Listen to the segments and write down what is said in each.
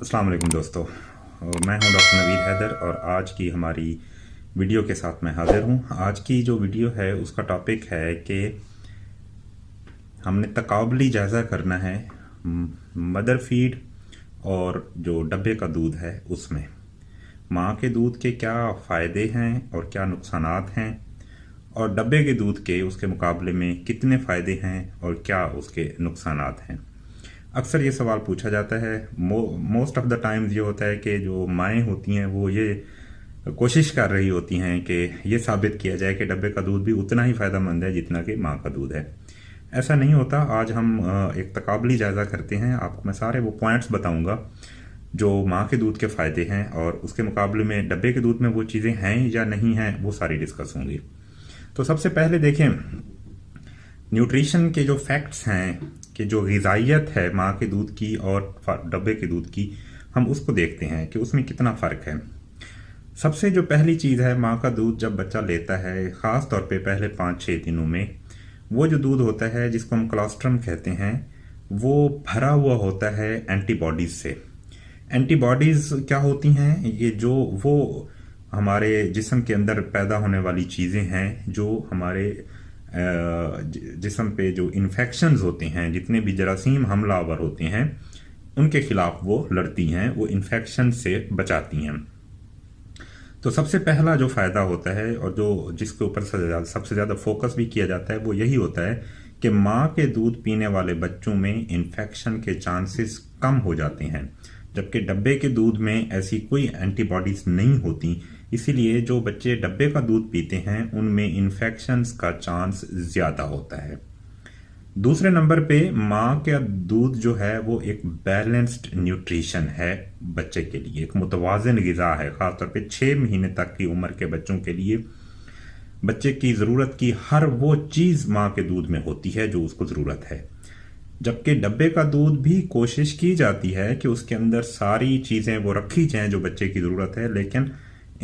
अस्सलाम वालेकुम दोस्तों। मैं हूं डॉक्टर नवीद हैदर और आज की हमारी वीडियो के साथ मैं हाजिर हूं। आज की जो वीडियो है उसका टॉपिक है कि हमने तकाबली जायज़ा करना है मदर फीड और जो डब्बे का दूध है उसमें माँ के दूध के क्या फ़ायदे हैं और क्या नुकसानात हैं, और डब्बे के दूध के उसके मुकाबले में कितने फ़ायदे हैं और क्या उसके नुकसानात हैं। अक्सर ये सवाल पूछा जाता है। मोस्ट ऑफ द टाइम्स ये होता है कि जो माएँ होती हैं वो ये कोशिश कर रही होती हैं कि ये साबित किया जाए कि डब्बे का दूध भी उतना ही फ़ायदेमंद है जितना कि माँ का दूध है। ऐसा नहीं होता। आज हम एक तकाबली जायज़ा करते हैं। आपको मैं सारे वो पॉइंट्स बताऊंगा जो माँ के दूध के फ़ायदे हैं और उसके मुकाबले में डब्बे के दूध में वो चीज़ें हैं या नहीं हैं, वो सारी डिस्कस होंगी। तो सबसे पहले देखें, न्यूट्रिशन के जो फैक्ट्स हैं कि जो ग़िज़ाइयत है माँ के दूध की और डब्बे के दूध की, हम उसको देखते हैं कि उसमें कितना फ़र्क है। सबसे जो पहली चीज़ है, माँ का दूध जब बच्चा लेता है, ख़ास तौर पे पहले 5-6 दिनों में, वो जो दूध होता है जिसको हम कोलोस्ट्रम कहते हैं, वो भरा हुआ होता है एंटीबॉडीज़ से। एंटीबॉडीज़ क्या होती हैं? ये जो वो हमारे जिस्म के अंदर पैदा होने वाली चीज़ें हैं जो हमारे जिस्म पे जो इन्फेक्शंस होते हैं, जितने भी जरासीम हमलावर होते हैं, उनके खिलाफ वो लड़ती हैं, वो इन्फेक्शन से बचाती हैं। तो सबसे पहला जो फ़ायदा होता है और जो जिसके ऊपर सबसे ज़्यादा फोकस भी किया जाता है वो यही होता है कि माँ के दूध पीने वाले बच्चों में इन्फेक्शन के चांसेस कम हो जाते हैं, जबकि डब्बे के दूध में ऐसी कोई एंटीबॉडीज़ नहीं होती। इसीलिए जो बच्चे डब्बे का दूध पीते हैं उनमें इन्फेक्शंस का चांस ज़्यादा होता है। दूसरे नंबर पे माँ का दूध जो है वो एक बैलेंस्ड न्यूट्रिशन है बच्चे के लिए, एक मुतवाज़िन ग़िज़ा है। ख़ासतौर पे 6 महीने तक की उम्र के बच्चों के लिए बच्चे की ज़रूरत की हर वो चीज़ माँ के दूध में होती है जो उसको ज़रूरत है। जबकि डब्बे का दूध भी कोशिश की जाती है कि उसके अंदर सारी चीज़ें वो रखी जाएं जो बच्चे की ज़रूरत है, लेकिन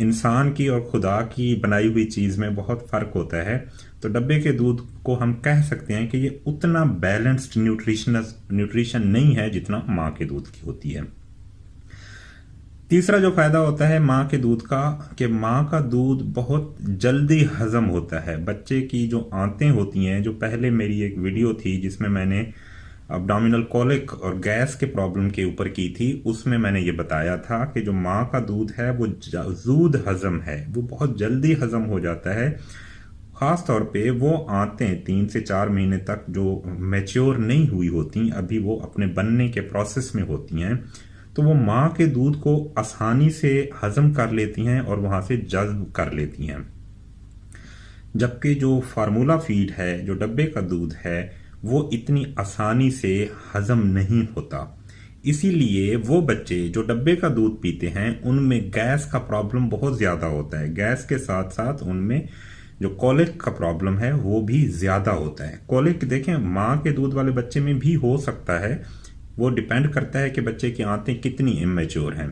इंसान की और खुदा की बनाई हुई चीज़ में बहुत फ़र्क होता है। तो डब्बे के दूध को हम कह सकते हैं कि ये उतना बैलेंस्ड न्यूट्रिशन नहीं है जितना माँ के दूध की होती है। तीसरा जो फ़ायदा होता है माँ के दूध का, कि माँ का दूध बहुत जल्दी हज़म होता है। बच्चे की जो आंतें होती हैं, जो पहले मेरी एक वीडियो थी जिसमें मैंने अब्डोमिनल कोलिक और गैस के प्रॉब्लम के ऊपर की थी, उसमें मैंने ये बताया था कि जो माँ का दूध है वो जूद हज़म है, वो बहुत जल्दी हज़म हो जाता है। ख़ास तौर पे वो आंतें 3 से 4 महीने तक जो मैच्योर नहीं हुई होती, अभी वो अपने बनने के प्रोसेस में होती हैं, तो वो माँ के दूध को आसानी से हज़म कर लेती हैं और वहाँ से जज़्ब कर लेती हैं। जबकि जो फार्मूला फीड है, जो डब्बे का दूध है, वो इतनी आसानी से हज़म नहीं होता। इसीलिए वो बच्चे जो डब्बे का दूध पीते हैं उनमें गैस का प्रॉब्लम बहुत ज़्यादा होता है। गैस के साथ साथ उनमें जो कोलिक का प्रॉब्लम है वो भी ज़्यादा होता है। कोलिक देखें माँ के दूध वाले बच्चे में भी हो सकता है, वो डिपेंड करता है कि बच्चे की आंतें कितनी इमेच्योर हैं,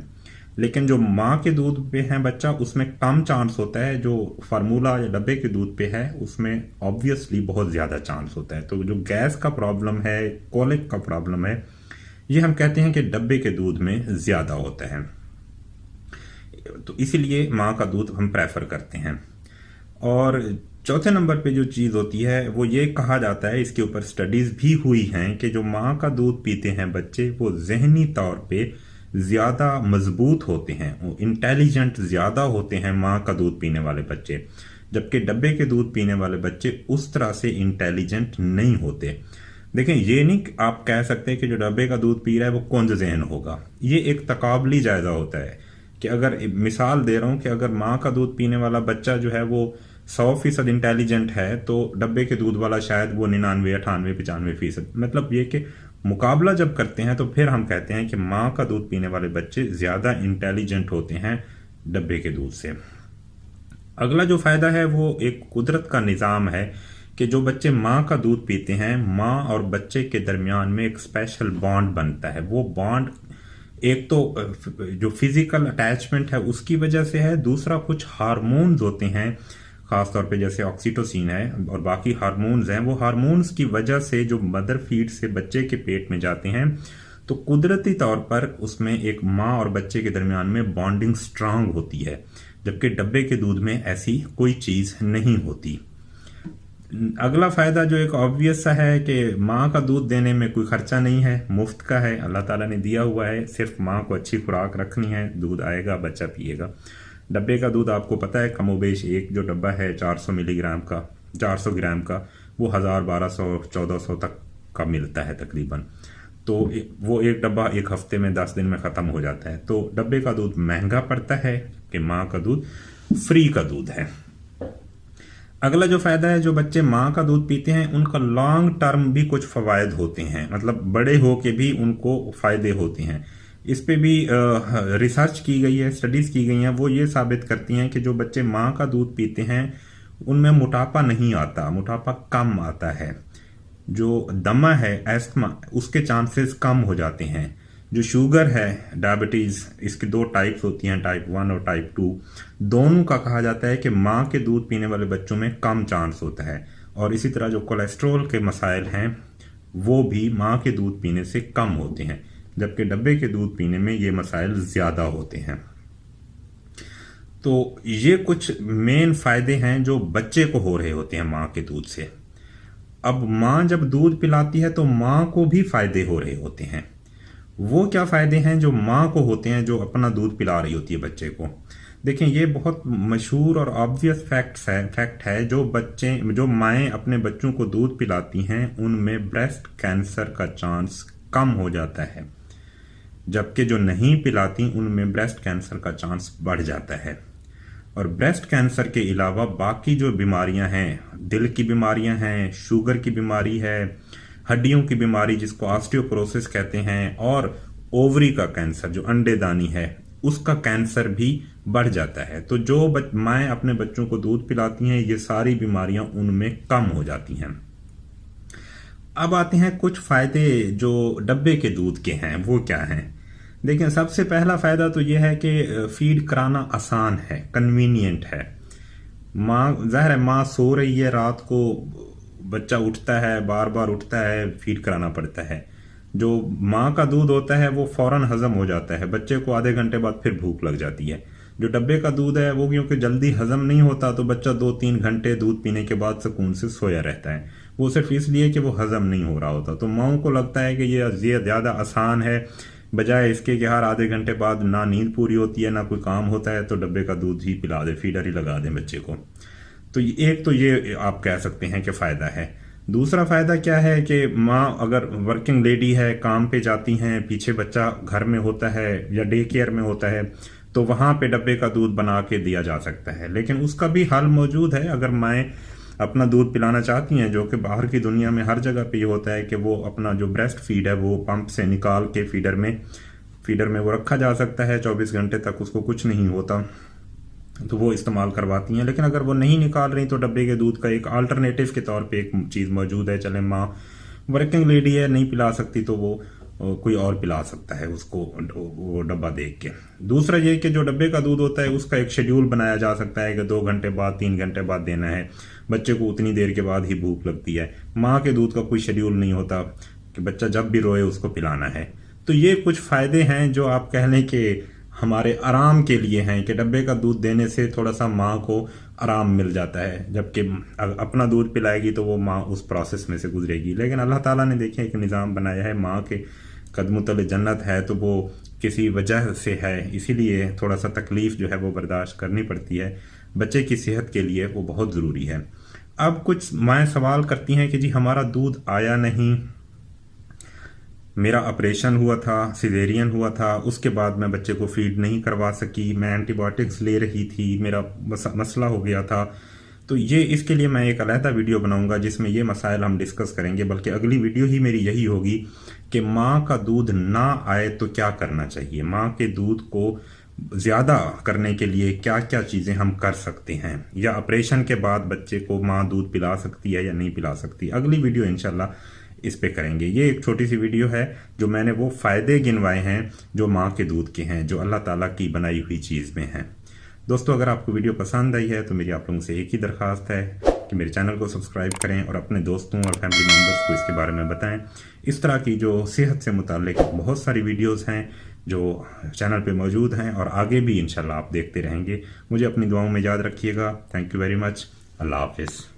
लेकिन जो माँ के दूध पे है बच्चा उसमें कम चांस होता है। जो फार्मूला या डब्बे के दूध पे है उसमें ऑब्वियसली बहुत ज़्यादा चांस होता है। तो जो गैस का प्रॉब्लम है, कोलिक का प्रॉब्लम है, ये हम कहते हैं कि डब्बे के दूध में ज़्यादा होता है। तो इसीलिए माँ का दूध हम प्रेफर करते हैं। और चौथे नंबर पे जो चीज़ होती है वो ये कहा जाता है, इसके ऊपर स्टडीज़ भी हुई हैं, कि जो माँ का दूध पीते हैं बच्चे वो जहनी तौर पे ज़्यादा मजबूत होते हैं, वो इंटेलिजेंट ज़्यादा होते हैं माँ का दूध पीने वाले बच्चे, जबकि डब्बे के दूध पीने वाले बच्चे उस तरह से इंटेलिजेंट नहीं होते। देखें, ये नहीं आप कह सकते कि जो डब्बे का दूध पी रहा है वो कुंज ज़हन होगा। ये एक तकाबली जायज़ा होता है कि अगर मिसाल दे रहा हूँ कि अगर माँ का दूध पीने वाला बच्चा जो है वो 100% इंटेलिजेंट है तो डब्बे के दूध वाला शायद वो 99, 98, 95%। मतलब ये कि मुकाबला जब करते हैं तो फिर हम कहते हैं कि माँ का दूध पीने वाले बच्चे ज़्यादा इंटेलिजेंट होते हैं डब्बे के दूध से। अगला जो फ़ायदा है वो एक कुदरत का निज़ाम है कि जो बच्चे माँ का दूध पीते हैं, माँ और बच्चे के दरमियान में एक स्पेशल बॉन्ड बनता है। वो बॉन्ड एक तो जो फिजिकल अटैचमेंट है उसकी वजह से है, दूसरा कुछ हार्मोन्स होते हैं खासतौर पे जैसे ऑक्सीटोसिन है और बाकी हार्मोन्स हैं, वो हार्मोन्स की वजह से जो मदर फीड से बच्चे के पेट में जाते हैं तो कुदरती तौर पर उसमें एक माँ और बच्चे के दरमियान में बॉन्डिंग स्ट्रांग होती है, जबकि डब्बे के दूध में ऐसी कोई चीज़ नहीं होती। अगला फ़ायदा जो एक ऑब्वियस सा है कि माँ का दूध देने में कोई खर्चा नहीं है, मुफ्त का है, अल्लाह ताला ने दिया हुआ है। सिर्फ माँ को अच्छी खुराक रखनी है, दूध आएगा, बच्चा पिएगा। डब्बे का दूध आपको पता है कमोबेश एक जो डब्बा है 400 मिलीग्राम का, 400 ग्राम का, वो 1000, 1200, 1400 तक का मिलता है तकरीबन। तो वो एक डब्बा एक हफ्ते में 10 दिन में ख़त्म हो जाता है। तो डब्बे का दूध महंगा पड़ता है कि माँ का दूध फ्री का दूध है। अगला जो फ़ायदा है, जो बच्चे माँ का दूध पीते हैं उनका लॉन्ग टर्म भी कुछ फ़वायद होते हैं, मतलब बड़े हो के भी उनको फ़ायदे होते हैं। इस पे भी रिसर्च की गई है, स्टडीज़ की गई हैं, वो ये साबित करती हैं कि जो बच्चे माँ का दूध पीते हैं उनमें मोटापा नहीं आता, मोटापा कम आता है। जो दमा है, एस्थमा, उसके चांसेस कम हो जाते हैं। जो शुगर है, डायबिटीज़, इसकी 2 टाइप्स होती हैं, टाइप 1 और टाइप 2। दोनों का कहा जाता है कि माँ के दूध पीने वाले बच्चों में कम चांस होता है। और इसी तरह जो कोलेस्ट्रॉल के मसाइल हैं वो भी माँ के दूध पीने से कम होते हैं, जबकि डब्बे के दूध पीने में ये मसाइल ज़्यादा होते हैं। तो ये कुछ मेन फ़ायदे हैं जो बच्चे को हो रहे होते हैं माँ के दूध से। अब माँ जब दूध पिलाती है तो माँ को भी फ़ायदे हो रहे होते हैं। वो क्या फ़ायदे हैं जो माँ को होते हैं जो अपना दूध पिला रही होती है बच्चे को? देखें, ये बहुत मशहूर और ऑब्वियस फैक्ट है। जो माएँ अपने बच्चों को दूध पिलाती हैं उनमें ब्रेस्ट कैंसर का चांस कम हो जाता है, जबकि जो नहीं पिलाती उनमें ब्रेस्ट कैंसर का चांस बढ़ जाता है। और ब्रेस्ट कैंसर के अलावा बाकी जो बीमारियां हैं, दिल की बीमारियां हैं, शुगर की बीमारी है, हड्डियों की बीमारी जिसको ऑस्टियोपोरोसिस कहते हैं, और ओवरी का कैंसर जो अंडेदानी है उसका कैंसर भी बढ़ जाता है। तो जो माएँ अपने बच्चों को दूध पिलाती हैं ये सारी बीमारियां उनमें कम हो जाती हैं। अब आते हैं कुछ फ़ायदे जो डब्बे के दूध के हैं, वो क्या हैं? देखिए, सबसे पहला फ़ायदा तो यह है कि फीड कराना आसान है, कन्वीनियंट है। माँ, ज़ाहिर है माँ सो रही है, रात को बच्चा उठता है, बार बार उठता है, फीड कराना पड़ता है। जो माँ का दूध होता है वो फ़ौरन हज़म हो जाता है, बच्चे को आधे घंटे बाद फिर भूख लग जाती है। जो डब्बे का दूध है वो क्योंकि जल्दी हज़म नहीं होता तो बच्चा 2-3 घंटे दूध पीने के बाद सुकून से सोया रहता है। वो सिर्फ इसलिए कि वो हज़म नहीं हो रहा होता। तो माँओं को लगता है कि ये ज़्यादा आसान है, बजाय इसके कि हर आधे घंटे बाद ना नींद पूरी होती है ना कोई काम होता है, तो डब्बे का दूध ही पिला दे, फीडर ही लगा दें बच्चे को। तो एक तो ये आप कह सकते हैं कि फ़ायदा है। दूसरा फ़ायदा क्या है कि माँ अगर वर्किंग लेडी है, काम पे जाती हैं, पीछे बच्चा घर में होता है या डे केयर में होता है, तो वहाँ पे डब्बे का दूध बना के दिया जा सकता है। लेकिन उसका भी हल मौजूद है। अगर माएँ अपना दूध पिलाना चाहती हैं, जो कि बाहर की दुनिया में हर जगह पे ये होता है कि वो अपना जो ब्रेस्ट फीड है वो पंप से निकाल के फीडर में वो रखा जा सकता है, 24 घंटे तक उसको कुछ नहीं होता, तो वो इस्तेमाल करवाती हैं। लेकिन अगर वो नहीं निकाल रही तो डब्बे के दूध का एक अल्टरनेटिव के तौर पे एक चीज़ मौजूद है। चले माँ वर्किंग लेडी है, नहीं पिला सकती, तो वो कोई और पिला सकता है उसको वो डब्बा देख के। दूसरा ये कि जो डब्बे का दूध होता है उसका एक शेड्यूल बनाया जा सकता है कि 2 घंटे बाद, 3 घंटे बाद देना है, बच्चे को उतनी देर के बाद ही भूख लगती है। माँ के दूध का कोई शेड्यूल नहीं होता कि बच्चा जब भी रोए उसको पिलाना है। तो ये कुछ फ़ायदे हैं जो आप कह लें कि हमारे आराम के लिए हैं, कि डब्बे का दूध देने से थोड़ा सा माँ को आराम मिल जाता है, जबकि अपना दूध पिलाएगी तो वो माँ उस प्रोसेस में से गुजरेगी। लेकिन अल्लाह ताला ने देखिए एक निज़ाम बनाया है, माँ के कदमों तले जन्नत है, तो वो किसी वजह से है, इसीलिए थोड़ा सा तकलीफ़ जो है वो बर्दाश्त करनी पड़ती है। बच्चे की सेहत के लिए वो बहुत ज़रूरी है। अब कुछ माएँ सवाल करती हैं कि जी हमारा दूध आया नहीं, मेरा ऑपरेशन हुआ था, सिजेरियन हुआ था, उसके बाद मैं बच्चे को फीड नहीं करवा सकी, मैं एंटीबायोटिक्स ले रही थी, मेरा मसला हो गया था। तो ये इसके लिए मैं एक अलहदा वीडियो बनाऊंगा जिसमें ये मसाइल हम डिस्कस करेंगे। बल्कि अगली वीडियो ही मेरी यही होगी कि माँ का दूध ना आए तो क्या करना चाहिए, माँ के दूध को ज़्यादा करने के लिए क्या क्या चीज़ें हम कर सकते हैं, या ऑपरेशन के बाद बच्चे को माँ दूध पिला सकती है या नहीं पिला सकती। अगली वीडियो इंशाल्लाह इस पे करेंगे। ये एक छोटी सी वीडियो है जो मैंने वो फ़ायदे गिनवाए हैं जो माँ के दूध के हैं, जो अल्लाह ताला की बनाई हुई चीज़ में हैं। दोस्तों, अगर आपको वीडियो पसंद आई है तो मेरी आप लोगों से एक ही दरख्वास्त है कि मेरे चैनल को सब्सक्राइब करें और अपने दोस्तों और फैमिली मेम्बर्स को इसके बारे में बताएं। इस तरह की जो सेहत से मुताल्लिक बहुत सारी वीडियोस हैं जो चैनल पे मौजूद हैं और आगे भी इंशाल्लाह आप देखते रहेंगे। मुझे अपनी दुआओं में याद रखिएगा। Thank you very much. अल्लाह हाफिज़।